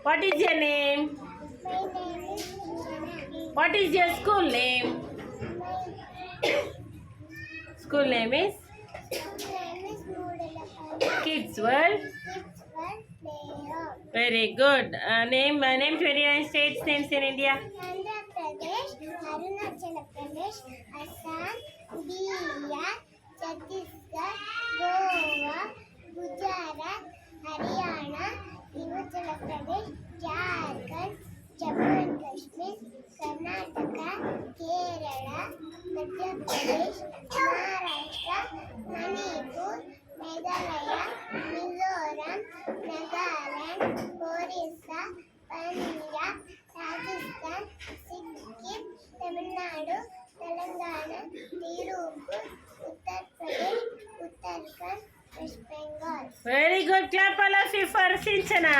What is your name? My name is Shana. What is your school name? My School name is school name is Moodalapalli. Kids World. Kids World Playground. Very good. Name 29 states names in India. Andhra Pradesh, Arunachal Pradesh, Assam, Bihar, Chhattisgarh, Goa, Gujarat, Haryana, Himachal Pradesh, Jharkhand, Jammu and Kashmir, Karnataka, Kerala, Madhya Pradesh, Maharashtra, Manipur, Meghalaya, Mizoram, Nagaland, Orissa, Punjab, Rajasthan, Sikkim, Tamil Nadu, Telangana, Tirupur, Uttar Pradesh, Uttarakhand, West Bengal. Very good. Clap all of you for Sinchana.